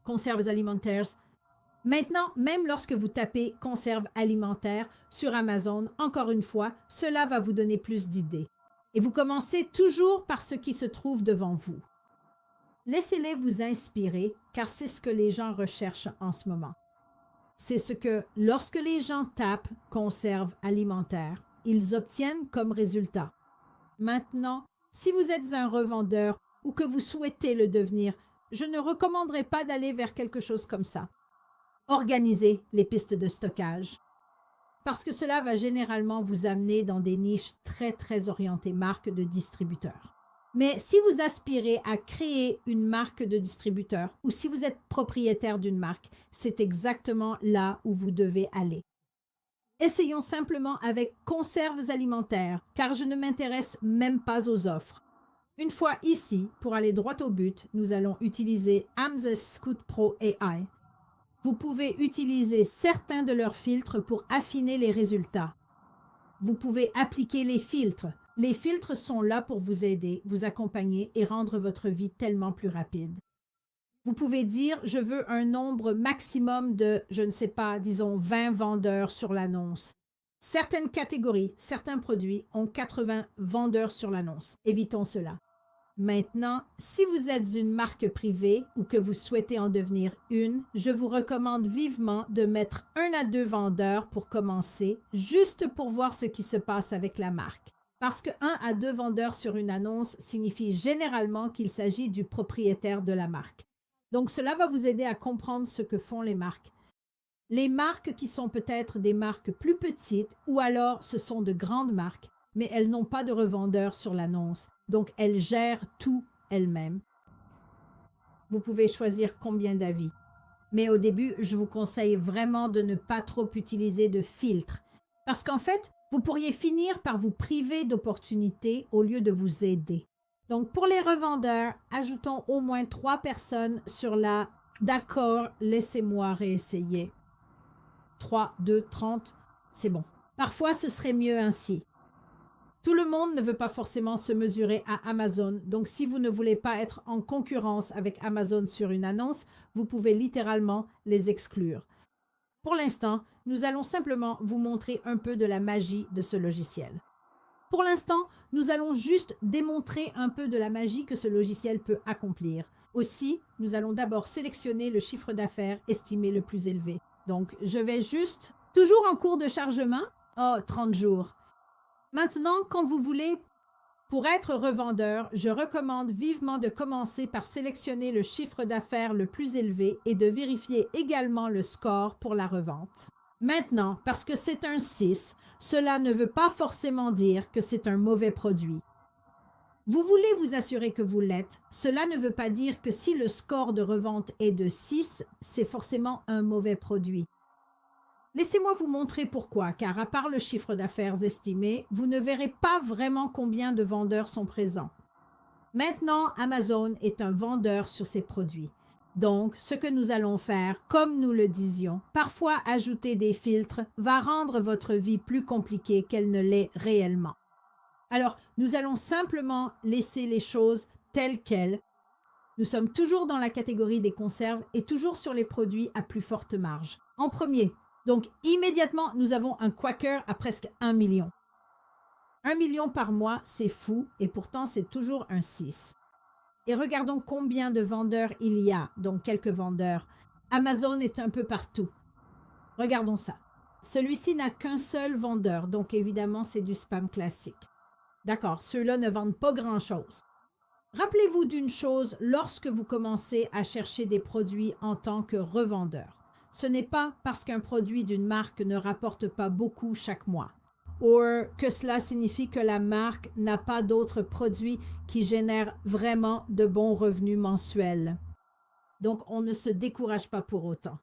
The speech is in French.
conserves alimentaires. Maintenant, même lorsque vous tapez conserves alimentaires sur Amazon, encore une fois, cela va vous donner plus d'idées. Et vous commencez toujours par ce qui se trouve devant vous. Laissez-les vous inspirer, car c'est ce que les gens recherchent en ce moment. C'est ce que, lorsque les gens tapent conserves alimentaires, ils obtiennent comme résultat. Maintenant, si vous êtes un revendeur ou que vous souhaitez le devenir, je ne recommanderais pas d'aller vers quelque chose comme ça. Organisez les pistes de stockage, parce que cela va généralement vous amener dans des niches très orientées marques de distributeurs. Mais si vous aspirez à créer une marque de distributeur ou si vous êtes propriétaire d'une marque, c'est exactement là où vous devez aller. Essayons simplement avec conserves alimentaires, car je ne m'intéresse même pas aux offres. Une fois ici, pour aller droit au but, nous allons utiliser Amazon Scout Pro AI. Vous pouvez utiliser certains de leurs filtres pour affiner les résultats. Vous pouvez appliquer les filtres. Les filtres sont là pour vous aider, vous accompagner et rendre votre vie tellement plus rapide. Vous pouvez dire, je veux un nombre maximum de, je ne sais pas, disons 20 vendeurs sur l'annonce. Certaines catégories, certains produits ont 80 vendeurs sur l'annonce. Évitons cela. Maintenant, si vous êtes une marque privée ou que vous souhaitez en devenir une, je vous recommande vivement de mettre 1 à 2 vendeurs pour commencer, juste pour voir ce qui se passe avec la marque. Parce que 1 à 2 vendeurs sur une annonce signifie généralement qu'il s'agit du propriétaire de la marque. Donc, cela va vous aider à comprendre ce que font les marques. Les marques qui sont peut-être des marques plus petites ou alors ce sont de grandes marques, mais elles n'ont pas de revendeurs sur l'annonce. Donc, elles gèrent tout elles-mêmes. Vous pouvez choisir combien d'avis. Mais au début, je vous conseille vraiment de ne pas trop utiliser de filtres. Parce qu'en fait, vous pourriez finir par vous priver d'opportunités au lieu de vous aider. Donc, pour les revendeurs, ajoutons au moins 3 personnes sur la « D'accord, laissez-moi réessayer ». 3, 2, 30, c'est bon. Parfois, ce serait mieux ainsi. Tout le monde ne veut pas forcément se mesurer à Amazon, donc si vous ne voulez pas être en concurrence avec Amazon sur une annonce, vous pouvez littéralement les exclure. Pour l'instant, nous allons simplement vous montrer un peu de la magie de ce logiciel. Pour l'instant, nous allons juste démontrer un peu de la magie que ce logiciel peut accomplir. Aussi, nous allons d'abord sélectionner le chiffre d'affaires estimé le plus élevé. Donc, je vais juste, toujours en cours de chargement, 30 jours. Maintenant, quand vous voulez, pour être revendeur, je recommande vivement de commencer par sélectionner le chiffre d'affaires le plus élevé et de vérifier également le score pour la revente. Maintenant, parce que c'est un 6, cela ne veut pas forcément dire que c'est un mauvais produit. Vous voulez vous assurer que vous l'êtes. Cela ne veut pas dire que si le score de revente est de 6, c'est forcément un mauvais produit. Laissez-moi vous montrer pourquoi, car à part le chiffre d'affaires estimé, vous ne verrez pas vraiment combien de vendeurs sont présents. Maintenant, Amazon est un vendeur sur ses produits. Donc, ce que nous allons faire, comme nous le disions, parfois ajouter des filtres va rendre votre vie plus compliquée qu'elle ne l'est réellement. Alors, nous allons simplement laisser les choses telles quelles. Nous sommes toujours dans la catégorie des conserves et toujours sur les produits à plus forte marge. En premier, donc immédiatement, nous avons un Quaker à presque 1 million. 1 million par mois, c'est fou et pourtant c'est toujours un 6. Et regardons combien de vendeurs il y a, donc quelques vendeurs. Amazon est un peu partout. Regardons ça. Celui-ci n'a qu'un seul vendeur, donc évidemment c'est du spam classique. D'accord, ceux-là ne vendent pas grand-chose. Rappelez-vous d'une chose lorsque vous commencez à chercher des produits en tant que revendeur. Ce n'est pas parce qu'un produit d'une marque ne rapporte pas beaucoup chaque mois, ou que cela signifie que la marque n'a pas d'autres produits qui génèrent vraiment de bons revenus mensuels. Donc, on ne se décourage pas pour autant.